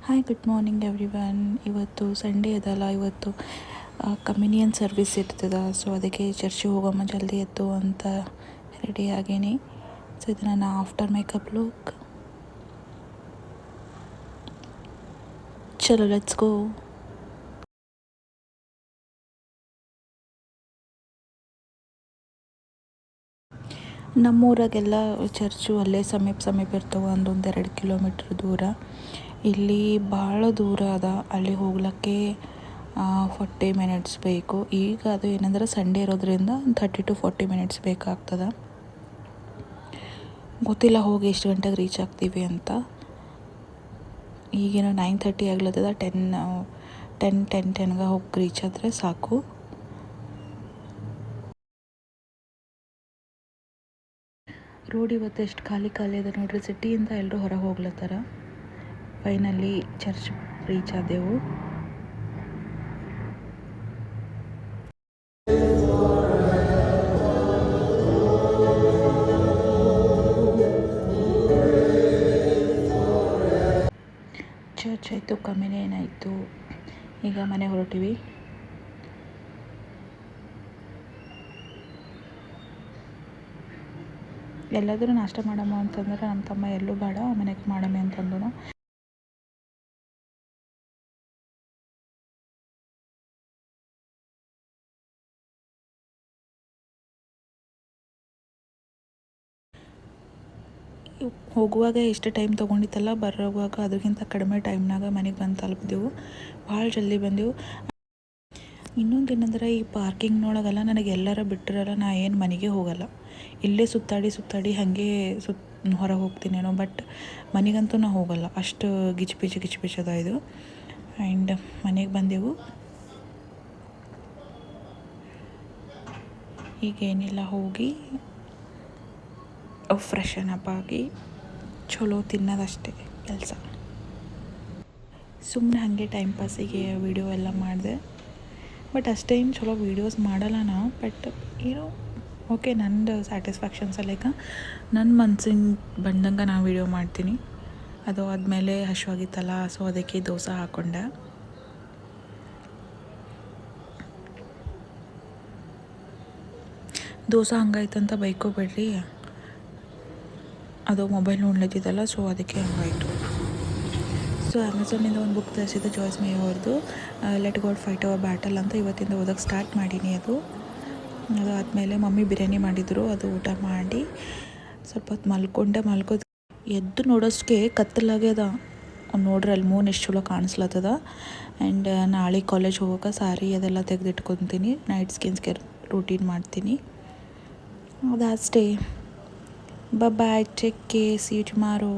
Hi good morning everyone. ಇವತ್ತು Sunday ಅದಲ್ಲ, ಇವತ್ತು ಕಮ್ಯುನಿಯನ್ ಸರ್ವಿಸ್ ಇರ್ತದ. ಸೊ ಅದಕ್ಕೆ ಚರ್ಚಿಗೆ ಹೋಗಮ್ಮ ಜಲ್ದಿ ಎತ್ತು ಅಂತ ರೆಡಿ ಆಗೇನಿ. ಸೊ ಇದು ನನ್ನ ಆಫ್ಟರ್ ಮೇಕಪ್ ಲುಕ್. ಚಲೋ ಲೆಟ್ಸ್ ಗೋ. ನಮ್ಮೂರಾಗೆಲ್ಲ ಚರ್ಚು ಅಲ್ಲೇ ಸಮೀಪ ಇರ್ತವೆ, ಒಂದೊಂದು 2 ಕಿಲೋಮೀಟ್ರ್ ದೂರ. ಇಲ್ಲಿ ಭಾಳ ದೂರ ಅದ, ಅಲ್ಲಿ ಹೋಗ್ಲಿಕ್ಕೆ 40 ಮಿನಿಟ್ಸ್ ಬೇಕು. ಈಗ ಅದು ಏನಂದ್ರೆ ಸಂಡೇ ಇರೋದ್ರಿಂದ 30 to 40 ಮಿನಿಟ್ಸ್ ಬೇಕಾಗ್ತದೆ. ಗೊತ್ತಿಲ್ಲ ಹೋಗಿ ಎಷ್ಟು ಗಂಟೆಗೆ ರೀಚ್ ಆಗ್ತೀವಿ ಅಂತ. ಈಗೇನೋ 9:30 ಆಗ್ಲತ್ತದ. 10:10ಗೆ ಹೋಗಿ ರೀಚ್ ಆದರೆ ಸಾಕು. ರೋಡ್ ಇವತ್ತು ಎಷ್ಟು ಖಾಲಿ ಅದ ನೋಡ್ರಿ. ಸಿಟಿಯಿಂದ ಎಲ್ಲರೂ ಹೊರಗೆ ಹೋಗ್ಲತ್ತಾರ. ಫೈನಲಿ ಚರ್ಚ್ ರೀಚ್ ಆದೆವು. ಚರ್ಚ್ ಆಯಿತು, ಕಮ್ಯುನಿಯನ್ ಆಯಿತು. ಈಗ ಮನೆ ಹೊರಟಿವಿ. ಎಲ್ಲಾದರೂ ನಾಷ್ಟ ಮಾಡಮ್ಮ ಅಂತಂದ್ರೆ ನಮ್ಮ ತಮ್ಮ ಎಲ್ಲೂ ಬೇಡ, ಮನೆಗೆ ಮಾಡಮ್ಮೆ ಅಂತಂದನು. ಹೋಗುವಾಗ ಎಷ್ಟು ಟೈಮ್ ತೊಗೊಂಡಿತ್ತಲ್ಲ, ಬರೋವಾಗ ಅದಕ್ಕಿಂತ ಕಡಿಮೆ ಟೈಮ್ನಾಗ ಮನೆಗೆ ಬಂದು ತಲುಪಿದೆವು. ಭಾಳ ಜಲ್ದಿ ಬಂದೆವು. ಇನ್ನೊಂದು ಏನಂದ್ರೆ, ಈ ಪಾರ್ಕಿಂಗ್ನೊಳಗೆಲ್ಲ ನನಗೆ ಎಲ್ಲರ ಬಿಟ್ಟಿರಲ್ಲ, ನಾ ಏನು ಮನೆಗೆ ಹೋಗಲ್ಲ. ಇಲ್ಲೇ ಸುತ್ತಾಡಿ ಹಾಗೆ ಹೊರಗೆ ಹೋಗ್ತೀನೇನೋ. ಬಟ್ ಮನೆಗಂತೂ ನಾ ಹೋಗಲ್ಲ, ಅಷ್ಟು ಗಿಚ್ಪಿಚ್ ಅದ ಇದು. ಆ್ಯಂಡ್ ಮನೆಗೆ ಬಂದೆವು. ಈಗೇನಿಲ್ಲ, ಹೋಗಿ ಫ್ರೆಶನ್ ಅಪ್ ಆಗಿ ಚಲೋ ತಿನ್ನೋದಷ್ಟೇ ಕೆಲಸ. ಸುಮ್ಮನೆ ಹಾಗೆ ಟೈಮ್ ಪಾಸಿಗೆ ವೀಡಿಯೋ ಎಲ್ಲ ಮಾಡಿದೆ. ಬಟ್ ಅಷ್ಟೇನು ಚಲೋ ವೀಡಿಯೋಸ್ ಮಾಡಲ್ಲ ನಾವು. ಬಟ್ ಏನೋ ಓಕೆ, ನಂದು ಸ್ಯಾಟಿಸ್ಫ್ಯಾಕ್ಷನ್ ಸಲೇಕ ನನ್ನ ಮನ್ಸಿಗೆ ಬಂದಂಗೆ ನಾನು ವೀಡಿಯೋ ಮಾಡ್ತೀನಿ. ಅದು ಆದಮೇಲೆ ಹಸಿವಾಗಿತ್ತಲ್ಲ, ಸೊ ಅದಕ್ಕೆ ದೋಸೆ ಹಾಕ್ಕೊಂಡೆ. ದೋಸೆ ಹಂಗಾಯ್ತಂತ ಬೈಕೋಬೇಡ್ರಿ, ಅದು ಮೊಬೈಲ್ ನೋಡ್ಲತ್ತಿದ್ದಲ್ಲ, ಸೊ ಅದಕ್ಕೆ ಹಂಗಾಯಿತು. ಸೊ ಅಮೆಝಾನಿಂದ ಒಂದು ಬುಕ್ ತರಿಸಿದ್ದು, ಜಾಯ್ಸ್ ಮೇ ಅವ್ರದ್ದು let God fight our battle ಅಂತ. ಇವತ್ತಿಂದ ಓದೋಕ್ಕೆ ಸ್ಟಾರ್ಟ್ ಮಾಡೀನಿ. ಅದು ಆದಮೇಲೆ ಮಮ್ಮಿ ಬಿರಿಯಾನಿ ಮಾಡಿದರು, ಅದು ಊಟ ಮಾಡಿ ಸ್ವಲ್ಪ ಹೊತ್ತು ಮಲ್ಕೋದು. ಎದ್ದು ನೋಡೋಷ್ಟಕ್ಕೆ ಕತ್ತಲಾಗ್ಯದ. ನೋಡ್ರಿ ಅಲ್ಲಿ ಮೂನ್ ಎಷ್ಟು ಚಲೋ ಕಾಣಿಸ್ಲತ್ತದ. ಆ್ಯಂಡ್ ನಾಳೆ ಕಾಲೇಜ್ ಹೋಗೋಕೆ ಸಾರಿ ಅದೆಲ್ಲ ತೆಗೆದಿಟ್ಕೊತೀನಿ. ನೈಟ್ ಸ್ಕಿನ್ ಕೇರ್ ರೂಟೀನ್ ಮಾಡ್ತೀನಿ. ಅದಾಷ್ಟೇ. Bye, take care, see you tomorrow.